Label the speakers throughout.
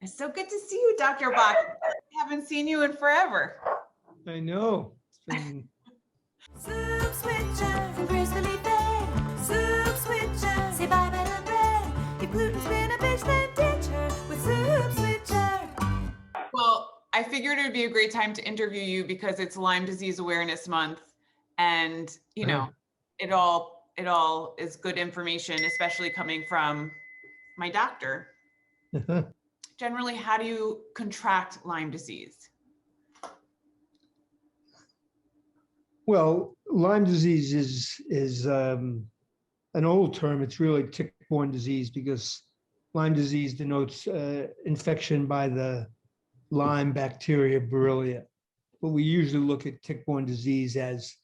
Speaker 1: It's so good to see you, Dr. Bock. I haven't seen you in forever.
Speaker 2: I know. It's been
Speaker 3: Soup switcher from gracefully fed. Soup switcher, say bye bye to bread. If gluten's been a bitch, then ditch her with soup switcher.
Speaker 1: Well, I figured it would be a great time to interview you because it's Lyme Disease Awareness Month, and you know, it all is good information, especially coming from my doctor. Generally, how do you contract Lyme disease?
Speaker 2: well, Lyme disease is an old term. It's really tick-borne disease because Lyme disease denotes infection by the Lyme bacteria Borrelia. But we usually look at tick-borne disease as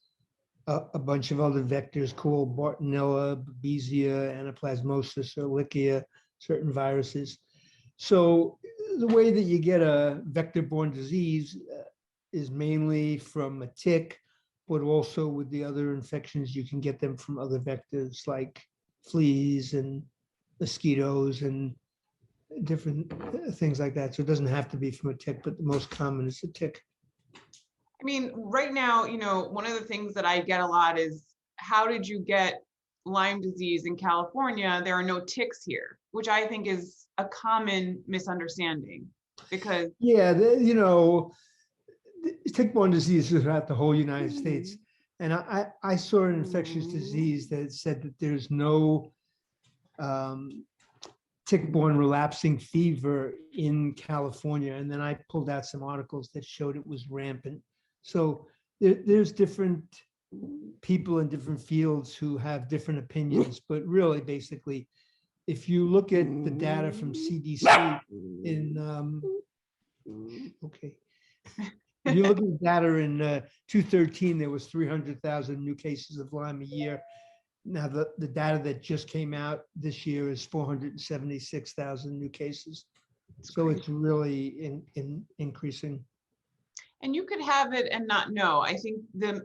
Speaker 2: a bunch of other vectors called Bartonella, Babesia, Anaplasmosis, Ehrlichia, certain viruses. So the way that you get a vector-borne disease is mainly from a tick, but also with the other infections, you can get them from other vectors like fleas and mosquitoes and different things like that. So it doesn't have to be from a tick, but the most common is a tick.
Speaker 1: I mean, right now, one of the things that I get a lot is, how did you get Lyme disease in California? There are no ticks here, which I think is a common misunderstanding because
Speaker 2: Yeah, tick-borne disease is throughout the whole United States. And I saw an infectious disease that said that there's no tick-borne relapsing fever in California. And then I pulled out some articles that showed it was rampant. So there's different people in different fields who have different opinions, but really, basically, if you look at the data from CDC in, okay. If you look at the data in 2013, there was 300,000 new cases of Lyme a year. Now, the data that just came out this year is 476,000 new cases. So it's really increasing.
Speaker 1: And you could have it and not know. I think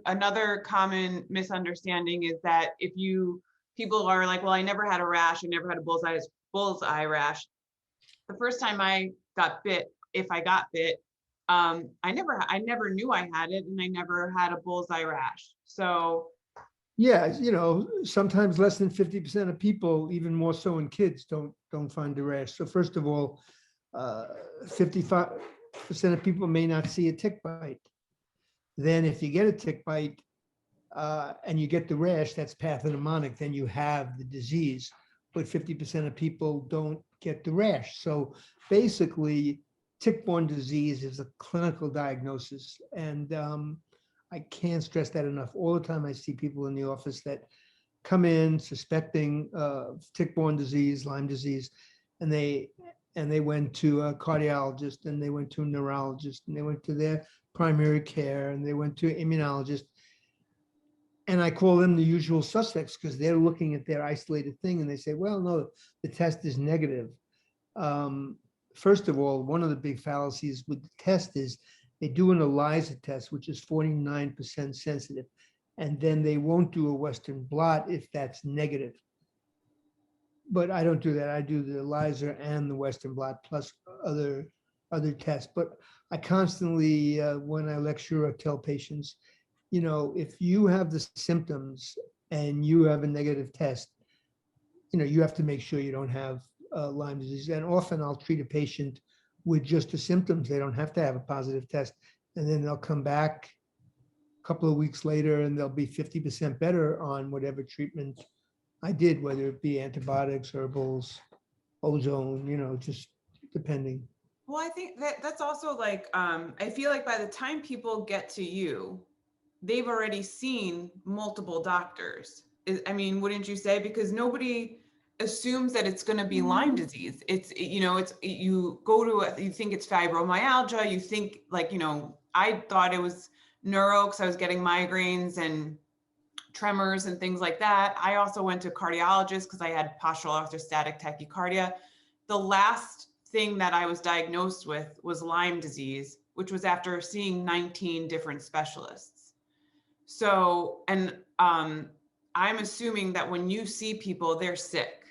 Speaker 1: another common misunderstanding is that people are like, well, I never had a rash, I never had a bullseye rash. The first time I got bit, if I got bit, I never knew I had it, and I never had a bullseye rash. So
Speaker 2: yeah, sometimes less than 50% of people, even more so in kids, don't find the rash. So first of all, 55% of people may not see a tick bite. Then if you get a tick bite and you get the rash, that's pathognomonic, then you have the disease. But 50% of people don't get the rash. So basically, tick-borne disease is a clinical diagnosis. And I can't stress that enough. All the time I see people in the office that come in suspecting tick-borne disease, Lyme disease, and they went to a cardiologist, and they went to a neurologist, and they went to their primary care, and they went to an immunologist. And I call them the usual suspects because they're looking at their isolated thing, and they say, well, no, the test is negative. First of all, one of the big fallacies with the test is they do an ELISA test, which is 49% sensitive, and then they won't do a Western blot if that's negative. But I don't do that. I do the ELISA and the Western blot plus other tests. But I constantly, when I lecture or tell patients, if you have the symptoms and you have a negative test, you have to make sure you don't have Lyme disease. And often I'll treat a patient with just the symptoms. They don't have to have a positive test. And then they'll come back a couple of weeks later and they'll be 50% better on whatever treatment I did, whether it be antibiotics, herbals, ozone, just depending.
Speaker 1: well, I think that's also like, I feel like by the time people get to you, they've already seen multiple doctors. I mean, wouldn't you say? Because nobody assumes that it's going to be Lyme disease. You go to you think it's fibromyalgia. You think I thought it was neuro because I was getting migraines and tremors and things like that. I also went to a cardiologist because I had postural orthostatic tachycardia. The last thing that I was diagnosed with was Lyme disease, which was after seeing 19 different specialists. So, and I'm assuming that when you see people, they're sick.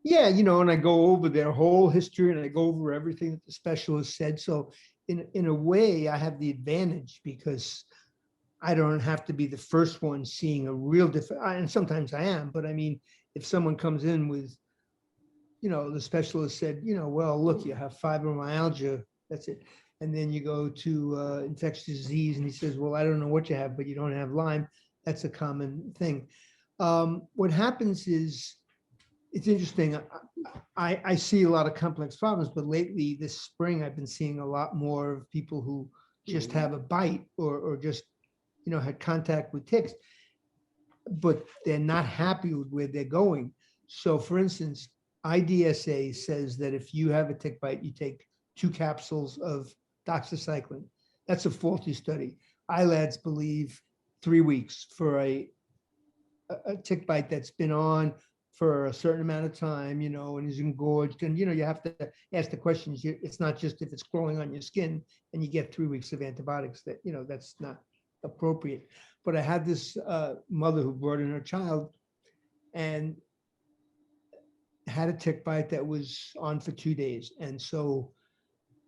Speaker 2: Yeah, and I go over their whole history and I go over everything that the specialist said. So in a way, I have the advantage because I don't have to be the first one seeing a real difference. And sometimes I am, but I mean, if someone comes in with, the specialist said, well, look, you have fibromyalgia, that's it. And then you go to infectious disease and he says, well, I don't know what you have, but you don't have Lyme. That's a common thing. What happens is, it's interesting. I see a lot of complex problems, but lately this spring, I've been seeing a lot more of people who just have a bite or just, had contact with ticks, but they're not happy with where they're going. So for instance, IDSA says that if you have a tick bite, you take 2 capsules of doxycycline. That's a faulty study. ILADs believe 3 weeks for a tick bite that's been on for a certain amount of time, and is engorged. And, you have to ask the questions. It's not just if it's crawling on your skin and you get 3 weeks of antibiotics that, that's not appropriate. But I had this mother who brought in her child and had a tick bite that was on for 2 days. And so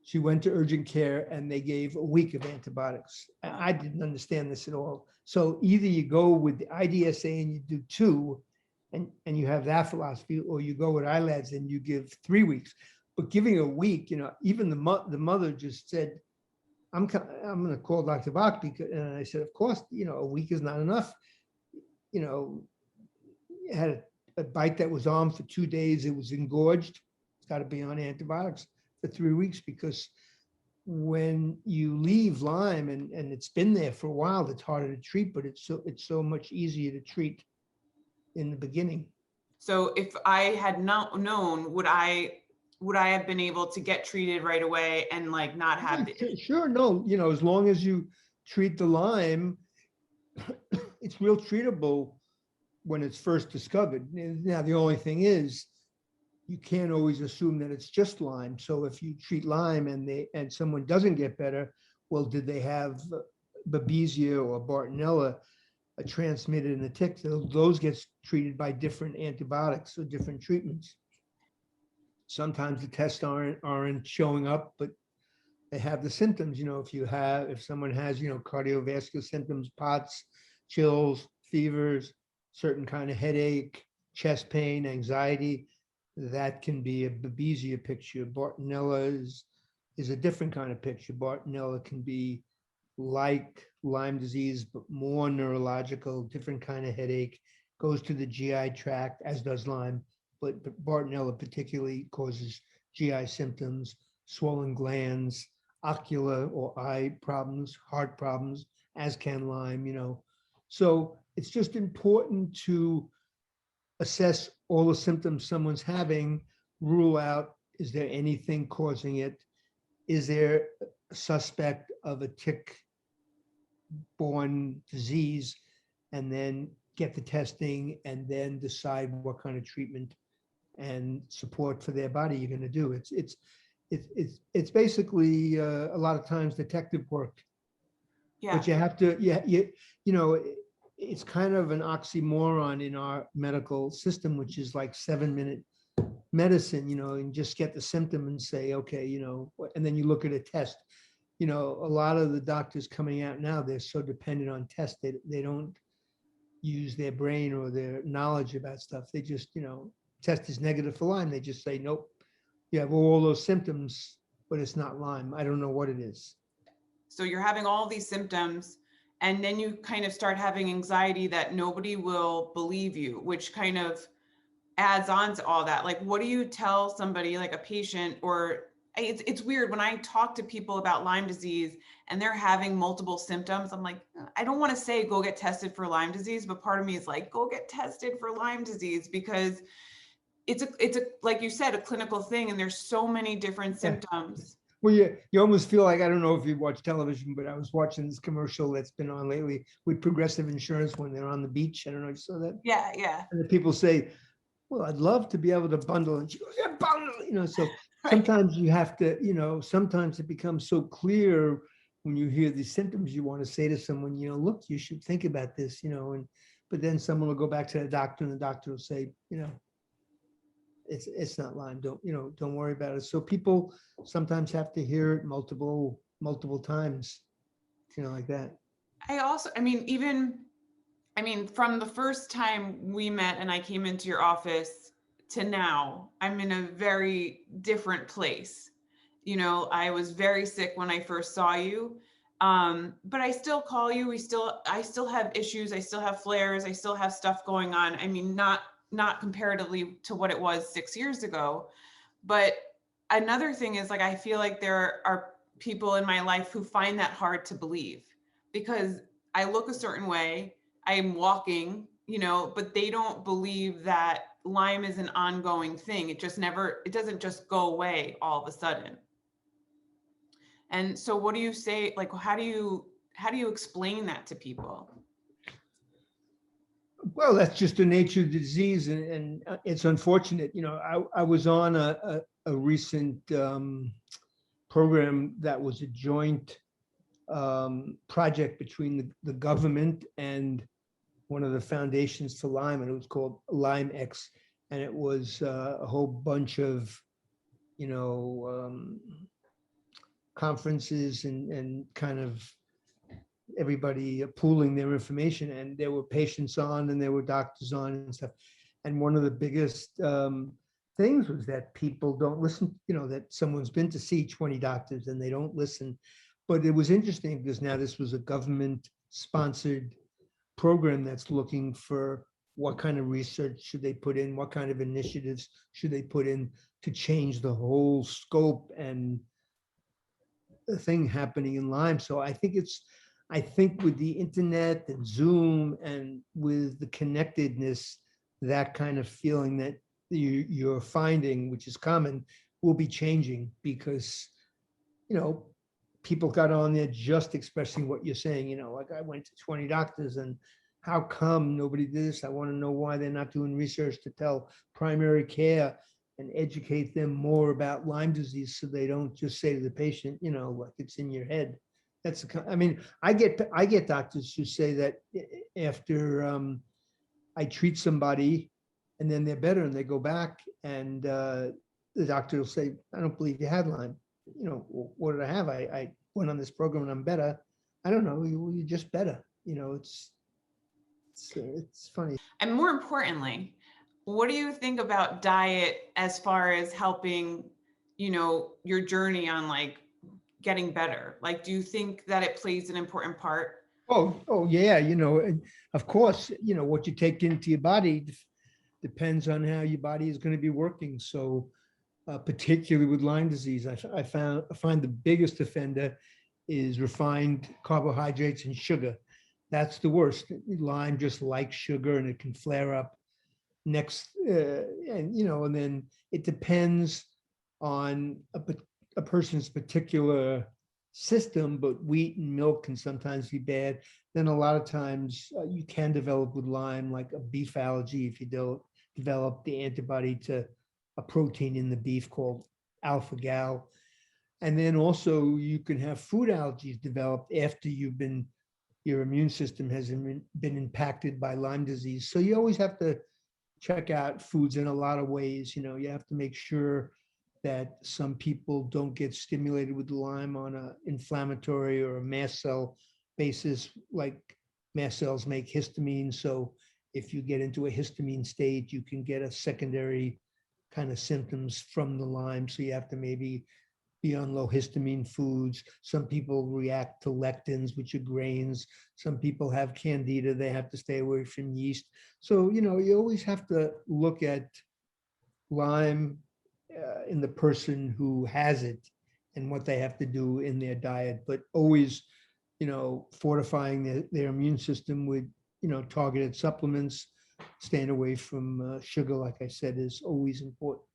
Speaker 2: she went to urgent care and they gave a week of antibiotics. I didn't understand this at all. So either you go with the IDSA and you do 2 and you have that philosophy, or you go with ILADs and you give 3 weeks. But giving a week, even the mother just said, I'm going to call Dr. Bock, because, and I said, of course, a week is not enough. Had a bite that was on for 2 days. It was engorged. It's got to be on antibiotics for 3 weeks, because when you leave Lyme and it's been there for a while, it's harder to treat, but it's so much easier to treat in the beginning.
Speaker 1: So if I had not known, would I have been able to get treated right away and like not have the
Speaker 2: Sure, no, as long as you treat the Lyme, it's real treatable when it's first discovered. Now, the only thing is, you can't always assume that it's just Lyme. So if you treat Lyme and someone doesn't get better, well, did they have Babesia or Bartonella transmitted in the tick? Those get treated by different antibiotics or different treatments. Sometimes the tests aren't showing up, but they have the symptoms. If someone has, cardiovascular symptoms, POTS, chills, fevers, certain kind of headache, chest pain, anxiety, that can be a Babesia picture. Bartonella is a different kind of picture. Bartonella can be like Lyme disease, but more neurological, different kind of headache, goes to the GI tract, as does Lyme, but Bartonella particularly causes GI symptoms, swollen glands, ocular or eye problems, heart problems, as can Lyme, So it's just important to assess all the symptoms someone's having, rule out, is there anything causing it? Is there a suspect of a tick-borne disease? And then get the testing and then decide what kind of treatment and support for their body you're going to do. It's basically a lot of times detective work.
Speaker 1: yeah.
Speaker 2: But you have to, it's kind of an oxymoron in our medical system, which is like 7-minute medicine, and just get the symptom and say, okay, and then you look at a test. A lot of the doctors coming out now, they're so dependent on tests, they don't use their brain or their knowledge about stuff. They just, test is negative for Lyme. They just say, nope, you have all those symptoms, but it's not Lyme. I don't know what it is.
Speaker 1: So you're having all these symptoms, and then you kind of start having anxiety that nobody will believe you, which kind of adds on to all that. Like, what do you tell somebody, like a patient, or it's weird when I talk to people about Lyme disease and they're having multiple symptoms. I'm like, I don't want to say go get tested for Lyme disease, but part of me is like, go get tested for Lyme disease, because it's a like you said, a clinical thing, and there's so many different symptoms.
Speaker 2: Well, you almost feel like, I don't know if you watch television, but I was watching this commercial that's been on lately with Progressive Insurance when they're on the beach. I don't know if you saw that.
Speaker 1: Yeah.
Speaker 2: And the people say, well, I'd love to be able to bundle. And she goes, yeah, bundle, so sometimes you have to, sometimes it becomes so clear when you hear these symptoms, you want to say to someone, look, you should think about this, but then someone will go back to the doctor and the doctor will say, it's not Lyme. Don't worry about it. So people sometimes have to hear it multiple times, like that.
Speaker 1: I mean, from the first time we met and I came into your office to now, I'm in a very different place. I was very sick when I first saw you. But I still call you. I still have issues. I still have flares. I still have stuff going on. I mean, not comparatively to what it was 6 years ago. But another thing is, like, I feel like there are people in my life who find that hard to believe because I look a certain way, I'm walking, but they don't believe that Lyme is an ongoing thing. It doesn't just go away all of a sudden. And so what do you say, like, how do you explain that to people?
Speaker 2: Well, that's just the nature of the disease, and it's unfortunate. I was on a recent program that was a joint project between the government and one of the foundations for Lyme, and it was called Lyme X, and it was a whole bunch of conferences and kind of everybody pooling their information, and there were patients on and there were doctors on and stuff. And one of the biggest things was that people don't listen, that someone's been to see 20 doctors and they don't listen. But it was interesting because now this was a government sponsored program that's looking for what kind of research should they put in, what kind of initiatives should they put in to change the whole scope and the thing happening in Lyme. So I think with the internet and Zoom and with the connectedness, that kind of feeling that you're finding, which is common, will be changing because, people got on there just expressing what you're saying, like I went to 20 doctors and how come nobody did this? I want to know why they're not doing research to tell primary care and educate them more about Lyme disease so they don't just say to the patient, like it's in your head. I get doctors who say that after I treat somebody and then they're better and they go back and the doctor will say, I don't believe you had Lyme. What did I have? I went on this program and I'm better. I don't know, you're just better. It's funny.
Speaker 1: And more importantly, what do you think about diet as far as helping, your journey on like getting better? Like, do you think that it plays an important part?
Speaker 2: Oh yeah. And of course, what you take into your body depends on how your body is going to be working. So particularly with Lyme disease, I find the biggest offender is refined carbohydrates and sugar. That's the worst. Lyme just likes sugar and it can flare up next, and then it depends on a person's particular system, but wheat and milk can sometimes be bad. Then a lot of times you can develop with Lyme, like a beef allergy, if you don't develop the antibody to a protein in the beef called alpha gal. And then also you can have food allergies developed after your immune system has been impacted by Lyme disease. So you always have to check out foods in a lot of ways. You have to make sure that some people don't get stimulated with Lyme on an inflammatory or a mast cell basis, like mast cells make histamine. So if you get into a histamine state, you can get a secondary kind of symptoms from the Lyme. So you have to maybe be on low histamine foods. Some people react to lectins, which are grains. Some people have candida, they have to stay away from yeast. So, you always have to look at Lyme in the person who has it and what they have to do in their diet, but always, fortifying their immune system with, targeted supplements, staying away from sugar, like I said, is always important.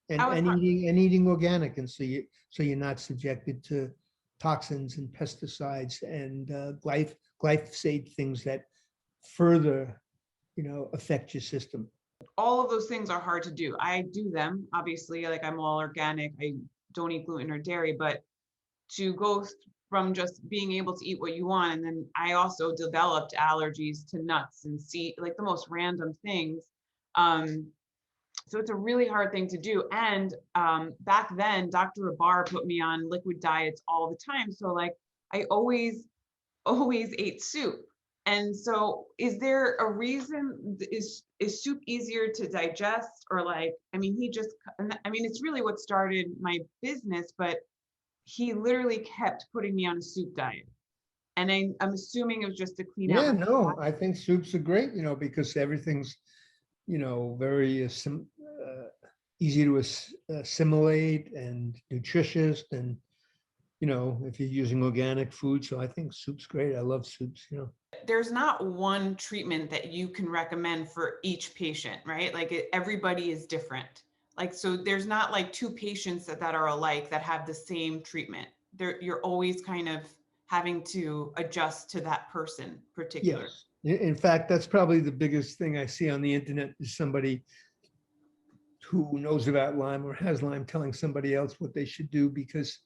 Speaker 2: And eating organic, and so you're not subjected to toxins and pesticides and glyphosate, things that further affect your system.
Speaker 1: All of those things are hard to do. I do them, obviously, like I'm all organic. I don't eat gluten or dairy, but to go from just being able to eat what you want, and then I also developed allergies to nuts and seed, like the most random things. So it's a really hard thing to do. And back then, Dr. Rabar put me on liquid diets all the time. So like I always ate soup. And so is there a reason, is soup easier to digest, or like, I mean, it's really what started my business, but he literally kept putting me on a soup diet. And I'm assuming it was just to clean out
Speaker 2: Yeah,
Speaker 1: my
Speaker 2: no,
Speaker 1: gut.
Speaker 2: I think soups are great, because everything's, very easy to assimilate and nutritious, and, if you're using organic food. So I think soup's great. I love soups.
Speaker 1: There's not one treatment that you can recommend for each patient, right? Like everybody is different. Like, so there's not like two patients that are alike that have the same treatment. You're always kind of having to adjust to that person particular.
Speaker 2: Yes. In fact, that's probably the biggest thing I see on the internet is somebody who knows about Lyme or has Lyme telling somebody else what they should do, because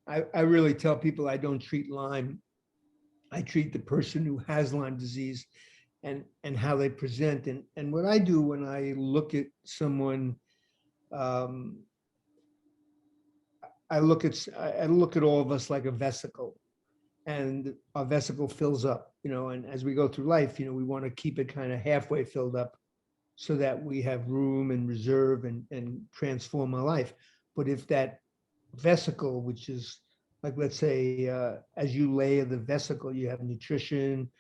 Speaker 2: I really tell people I don't treat Lyme. I treat the person who has Lyme disease and how they present. And what I do when I look at someone, um, I look at all of us like a vesicle, and our vesicle fills up, and as we go through life, we want to keep it kind of halfway filled up so that we have room and reserve and transform our life. But if that vesicle, which is like, let's say, as you layer the vesicle, you have nutrition,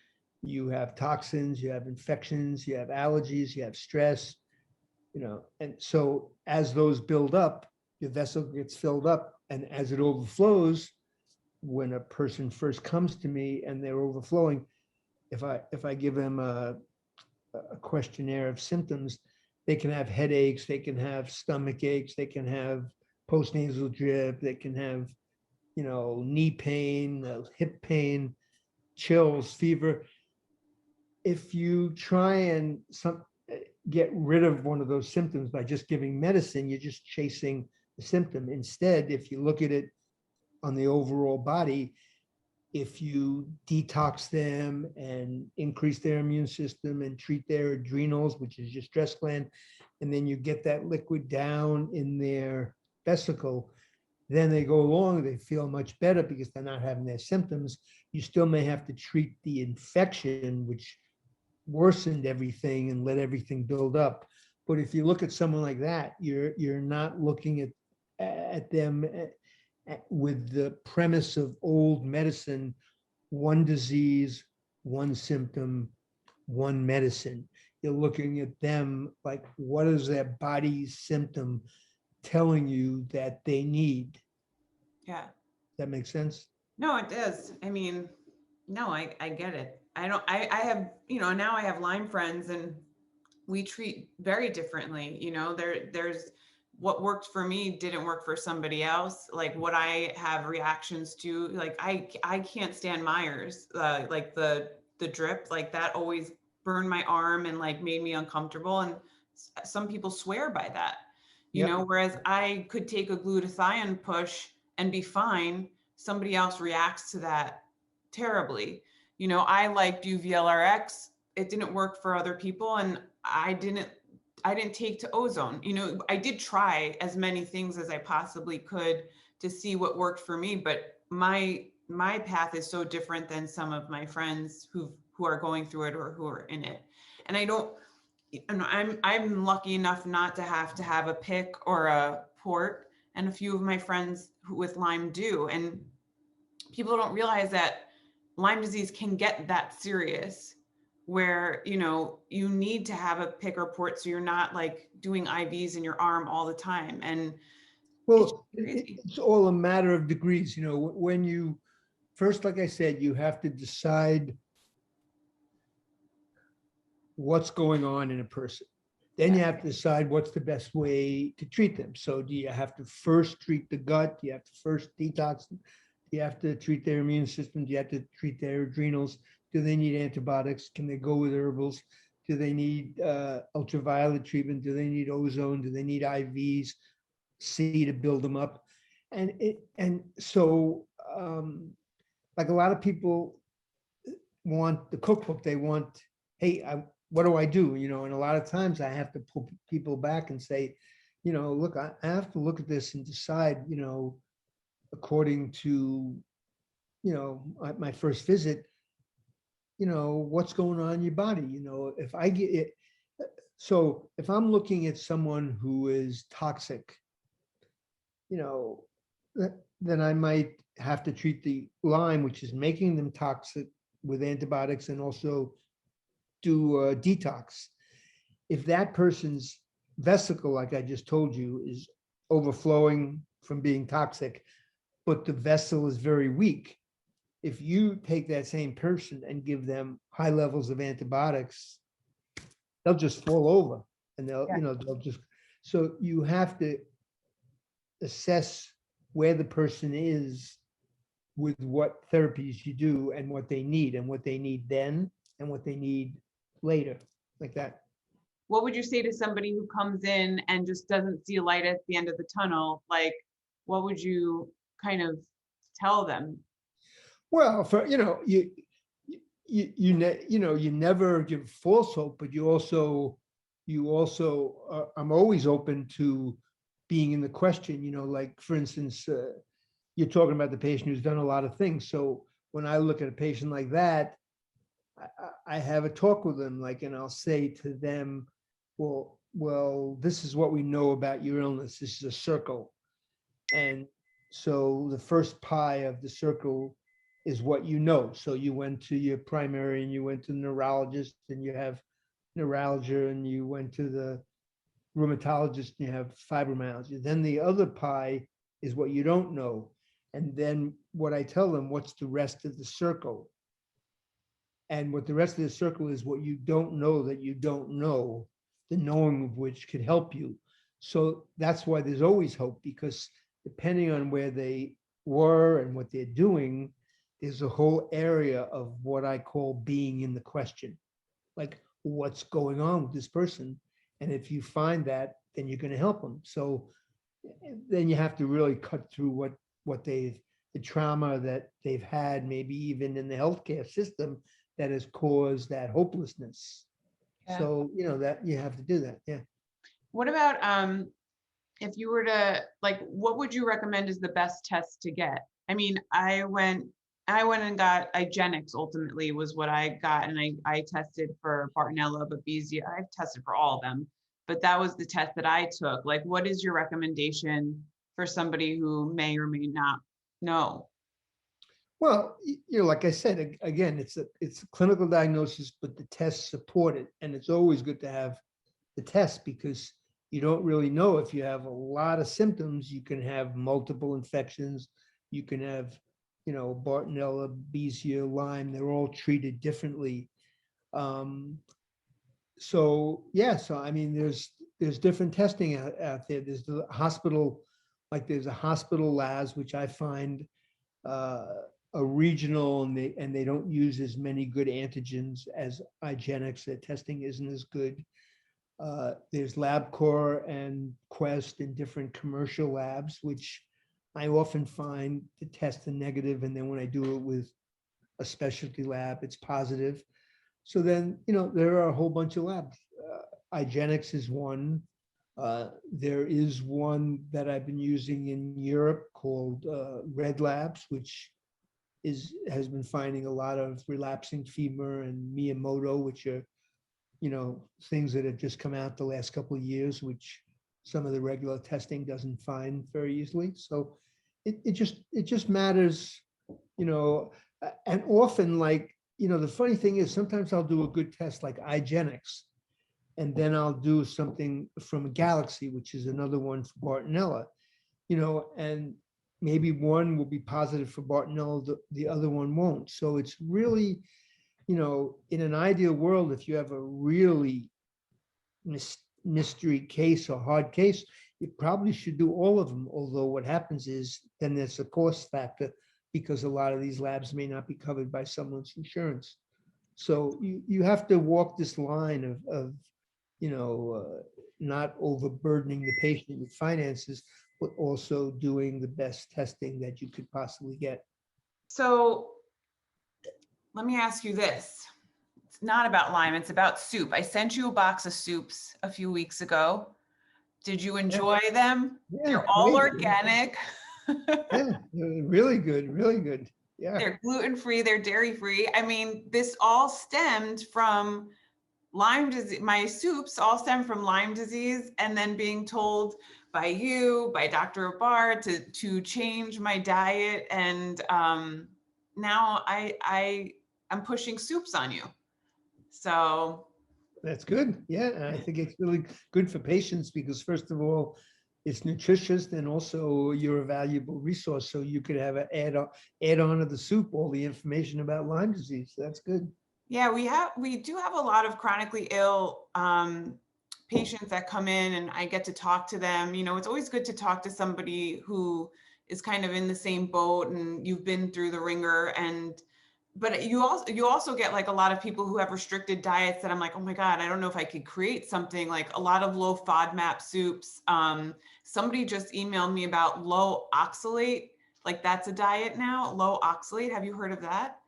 Speaker 2: you have toxins, you have infections, you have allergies, you have stress, and so as those build up, your vessel gets filled up, and as it overflows, when a person first comes to me and they're overflowing, if I give them a questionnaire of symptoms, they can have headaches, they can have stomach aches, they can have postnasal drip, they can have, knee pain, hip pain, chills, fever. If you try and get rid of one of those symptoms by just giving medicine, you're just chasing the symptom. Instead, if you look at it on the overall body, if you detox them and increase their immune system and treat their adrenals, which is your stress gland, and then you get that liquid down in their vesicle, then they go along, they feel much better because they're not having their symptoms. You still may have to treat the infection, which worsened everything and let everything build up. But if you look at someone like that, you're not looking at them with the premise of old medicine, one disease, one symptom, one medicine. You're looking at them like, what is their body's symptom telling you that they need?
Speaker 1: Yeah.
Speaker 2: That makes sense?
Speaker 1: No, it does. I mean, no, I get it. I have, now I have Lyme friends, and we treat very differently. There's what worked for me didn't work for somebody else. Like what I have reactions to, like I can't stand Myers, like the drip, like that always burned my arm and like made me uncomfortable. And some people swear by that,
Speaker 2: Yep.
Speaker 1: whereas I could take a glutathione push and be fine. Somebody else reacts to that terribly. I liked UVLRX. It didn't work for other people, and I didn't take to ozone. I did try as many things as I possibly could to see what worked for me, but my path is so different than some of my friends who are going through it or who are in it. And I don't, and I'm lucky enough not to have a pick or a port, and a few of my friends with Lyme do. And people don't realize that Lyme disease can get that serious, where you need to have a pick or port, so you're not like doing IVs in your arm all the time. And it's
Speaker 2: Well,
Speaker 1: crazy.
Speaker 2: it's all a matter of degrees. When you first, like I said, you have to decide what's going on in a person. Then you
Speaker 1: Yeah.
Speaker 2: have to decide what's the best way to treat them. So do you have to first treat the gut? Do you have to first detox them? Do you have to treat their immune system? Do you have to treat their adrenals? Do they need antibiotics? Can they go with herbals? Do they need ultraviolet treatment? Do they need ozone? Do they need IVs, C, to build them up? And so like a lot of people want the cookbook. They want, hey, what do I do? And a lot of times I have to pull people back and say, look, I have to look at this and decide, according to, my first visit, what's going on in your body. If I get it, so if I'm looking at someone who is toxic, then I might have to treat the Lyme, which is making them toxic, with antibiotics, and also do a detox. If that person's vesicle, like I just told you, is overflowing from being toxic, but the vessel is very weak, if you take that same person and give them high levels of antibiotics, they'll just fall over, and they'll just, so you have to assess where the person is with what therapies you do, and what they need then, and what they need later, like that.
Speaker 1: What would you say to somebody who comes in and just doesn't see a light at the end of the tunnel? Like, what would you kind of tell them?
Speaker 2: Well, you never give false hope, but you also I'm always open to being in the question, like, for instance, you're talking about the patient who's done a lot of things. So when I look at a patient like that, I have a talk with them, like, and I'll say to them, well, this is what we know about your illness. This is a circle. And so the first pie of the circle is what you know. So you went to your primary, and you went to the neurologist, and you have neuralgia, and you went to the rheumatologist, and you have fibromyalgia. Then the other pie is what you don't know. And then what I tell them, what's the rest of the circle? And what the rest of the circle is, what you don't know that you don't know, the knowing of which could help you. So that's why there's always hope, because depending on where they were and what they're doing, there's a whole area of what I call being in the question, like, what's going on with this person? And if you find that, then you're going to help them. So then you have to really cut through what the trauma that they've had, maybe even in the healthcare system, that has caused that hopelessness.
Speaker 1: Yeah.
Speaker 2: So, that you have to do that. Yeah.
Speaker 1: What about if you were to, like, what would you recommend is the best test to get? I mean, I went and got Igenics, ultimately was what I got. And I tested for Bartonella, Babesia. I've tested for all of them, but that was the test that I took. Like, what is your recommendation for somebody who may or may not know?
Speaker 2: Well, like I said, again, it's a clinical diagnosis, but the tests support it. And it's always good to have the test, because you don't really know. If you have a lot of symptoms, you can have multiple infections. You can have, Bartonella, Babesia, Lyme, they're all treated differently. So I mean, there's different testing out there. There's the hospital, like there's a hospital labs, which I find a regional, and they don't use as many good antigens as Igenics. Their testing isn't as good. There's LabCorp and Quest and different commercial labs, which I often find to test a negative, and then when I do it with a specialty lab, it's positive. So then, there are a whole bunch of labs. Igenics is one. There is one that I've been using in Europe called Red Labs, which has been finding a lot of relapsing fever and Miyamoto, which are, things that have just come out the last couple of years, which some of the regular testing doesn't find very easily. So it just matters, and often, like, the funny thing is, sometimes I'll do a good test like Igenics, and then I'll do something from Galaxy, which is another one for Bartonella, and maybe one will be positive for Bartonella, the other one won't. So it's really, in an ideal world, if you have a really mystery case or hard case, you probably should do all of them. Although what happens is then there's a cost factor, because a lot of these labs may not be covered by someone's insurance. So you have to walk this line of not overburdening the patient with finances, but also doing the best testing that you could possibly get.
Speaker 1: So let me ask you this. not about Lyme, it's about soup. I sent you a box of soups a few weeks ago. Did you enjoy them?
Speaker 2: Yeah,
Speaker 1: They're all
Speaker 2: great.
Speaker 1: organic.
Speaker 2: Yeah, really good, really good. Yeah.
Speaker 1: They're gluten-free, they're dairy-free. I mean, this all stemmed from Lyme disease. My soups all stem from Lyme disease, and then being told by you, by Dr. Abar, to change my diet. And now I'm pushing soups on you. So
Speaker 2: That's good. Yeah, and I think it's really good for patients because first of all, it's nutritious and also you're a valuable resource. So you could have an add on to the soup, all the information about Lyme disease. That's good.
Speaker 1: yeah, we do have a lot of chronically ill patients that come in, and I get to talk to them. You know, it's always good to talk to somebody who is kind of in the same boat and you've been through the ringer. And but you also get like a lot of people who have restricted diets that I'm like, oh my God, I don't know if I could create something like a lot of low FODMAP soups. Somebody just emailed me about low oxalate, like that's a diet now, low oxalate. Have you heard of that?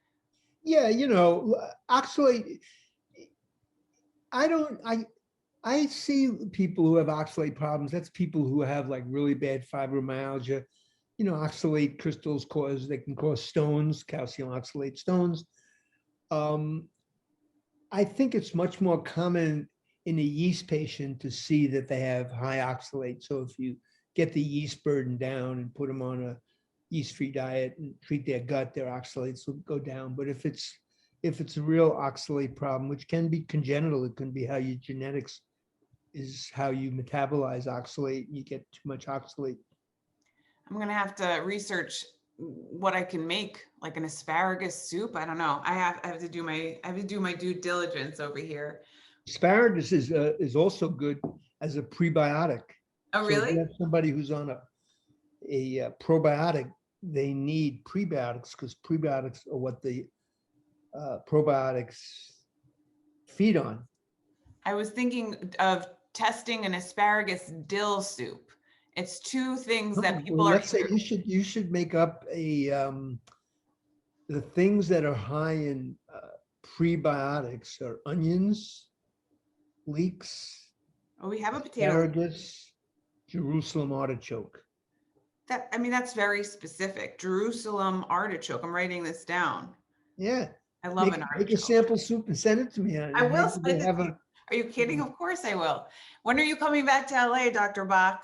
Speaker 2: Yeah, oxalate, I see people who have oxalate problems. That's people who have like really bad fibromyalgia. Oxalate crystals they can cause stones, calcium oxalate stones. I think it's much more common in a yeast patient to see that they have high oxalate. So if you get the yeast burden down and put them on a yeast-free diet and treat their gut, their oxalates will go down. But if it's a real oxalate problem, which can be congenital, it can be how your genetics is how you metabolize oxalate and you get too much oxalate.
Speaker 1: I'm gonna have to research what I can make, like an asparagus soup. I don't know. I have to do my due diligence over here.
Speaker 2: Asparagus is also good as a prebiotic.
Speaker 1: Oh,
Speaker 2: So if you
Speaker 1: really?
Speaker 2: have somebody who's on a probiotic, they need prebiotics because prebiotics are what the probiotics feed on.
Speaker 1: I was thinking of testing an asparagus dill soup. It's two things that people
Speaker 2: Well,
Speaker 1: are
Speaker 2: let's say you should make up the things that are high in prebiotics are onions, leeks,
Speaker 1: Oh, we have a potato.
Speaker 2: asparagus, Jerusalem artichoke.
Speaker 1: I mean, that's very specific. Jerusalem artichoke. I'm writing this down.
Speaker 2: Yeah.
Speaker 1: I love an
Speaker 2: Make a
Speaker 1: artichoke.
Speaker 2: sample soup and send it to me.
Speaker 1: I will send it.
Speaker 2: Are
Speaker 1: you kidding? Of course I will. When are you coming back to LA, Dr. Bock?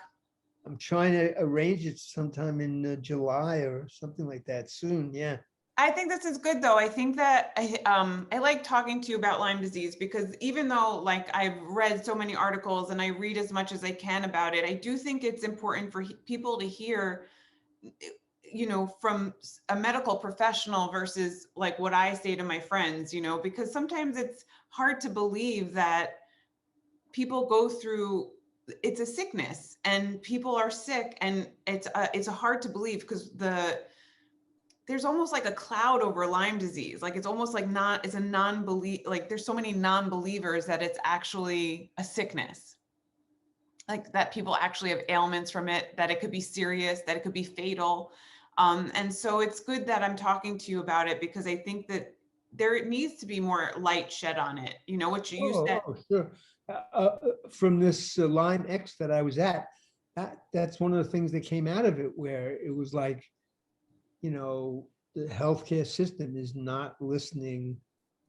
Speaker 2: I'm trying to arrange it sometime in July or something like that soon. Yeah.
Speaker 1: I think this is good though. I think that I like talking to you about Lyme disease because even though like I've read so many articles and I read as much as I can about it, I do think it's important for people to hear, from a medical professional versus like what I say to my friends, because sometimes it's hard to believe that people go through, it's a sickness and people are sick, and it's hard to believe because there's almost like a cloud over Lyme disease. Like it's almost like it's a non-belief, like there's so many non-believers that it's actually a sickness. Like that people actually have ailments from it, that it could be serious, that it could be fatal. And so it's good that I'm talking to you about it because I think that there needs to be more light shed on it. What you said.
Speaker 2: Oh, sure. From this Lyme X that I was at, that's one of the things that came out of it, where it was like, the healthcare system is not listening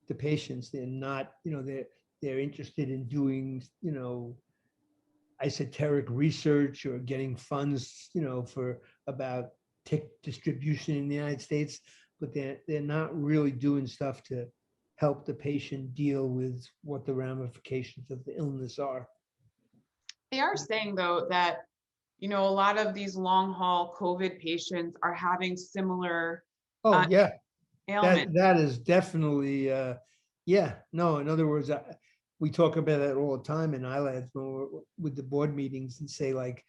Speaker 2: to patients. They're not, they're interested in doing, esoteric research or getting funds, for about tick distribution in the United States, but they're not really doing stuff to help the patient deal with what the ramifications of the illness are.
Speaker 1: They are saying though that, a lot of these long haul COVID patients are having similar
Speaker 2: Oh, yeah,
Speaker 1: ailments.
Speaker 2: that is definitely, yeah, no, in other words, we talk about that all the time in ILADS with the board meetings and say like,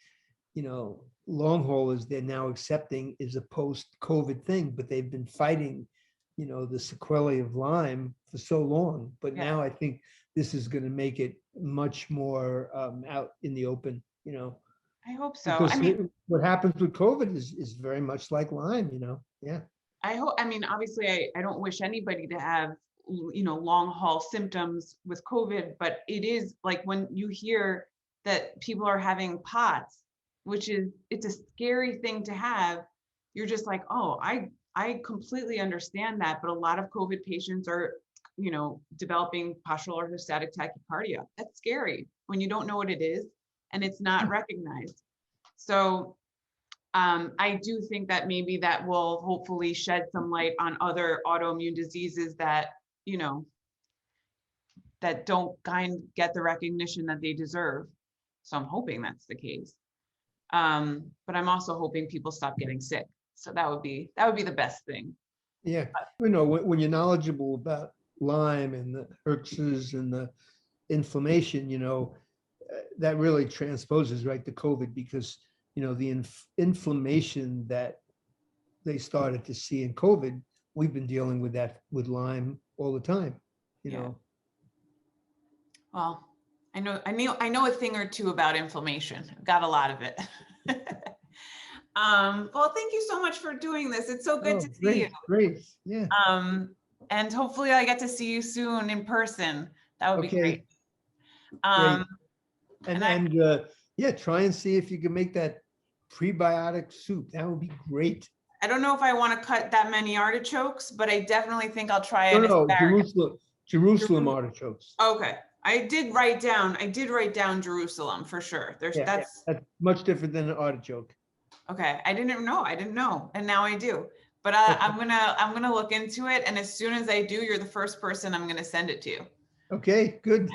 Speaker 2: long haulers they're now accepting is a post-COVID thing, but they've been fighting, the sequelae of Lyme for so long. But
Speaker 1: Yeah.
Speaker 2: now I think this is going to make it much more out in the open,
Speaker 1: I hope so.
Speaker 2: because
Speaker 1: I mean,
Speaker 2: what happens with COVID is very much like Lyme, yeah.
Speaker 1: I hope, obviously I don't wish anybody to have long haul symptoms with COVID, but it is like when you hear that people are having POTS, it's a scary thing to have. You're just like, oh, I completely understand that, but a lot of COVID patients are, developing postural orthostatic tachycardia. That's scary when you don't know what it is and it's not recognized. So I do think that maybe that will hopefully shed some light on other autoimmune diseases that, that don't get the recognition that they deserve. So I'm hoping that's the case. But I'm also hoping people stop getting sick. So that would be the best thing.
Speaker 2: Yeah, when you're knowledgeable about Lyme and the herxes and the inflammation, that really transposes right to COVID, because the inflammation that they started to see in COVID, we've been dealing with that with Lyme all the time.
Speaker 1: Well, I know a thing or two about inflammation. I've got a lot of it. Well, thank you so much for doing this. It's so good to see you.
Speaker 2: Great, yeah.
Speaker 1: And hopefully I get to see you soon in person. That would be great.
Speaker 2: Great. And try and see if you can make that prebiotic soup. That would be great.
Speaker 1: I don't know if I want to cut that many artichokes, but I definitely think I'll try it.
Speaker 2: No, Jerusalem artichokes.
Speaker 1: Okay. I did write down Jerusalem for sure. That's
Speaker 2: much different than an artichoke.
Speaker 1: Okay. I didn't know. And now I do. But I'm gonna look into it. And as soon as I do, you're the first person I'm gonna send it to you.
Speaker 2: Okay, good.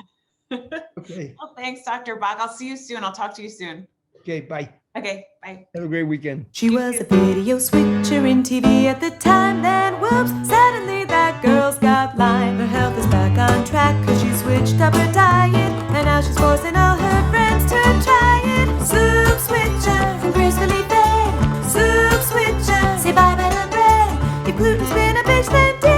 Speaker 2: Okay.
Speaker 1: Well, thanks, Dr. Bock. I'll see you soon. I'll talk to you soon.
Speaker 2: Okay, bye.
Speaker 1: Okay, bye.
Speaker 2: Have a great weekend.
Speaker 3: She was a video switcher in TV at the time. Then whoops, suddenly that girl's got Lyme. Her health is back on track cause she switched up her diet. And now she's forcing all her friends to try it. Soup switcher from gracefully fed. Soup switcher, say bye bye to bread. If gluten's been a bitch then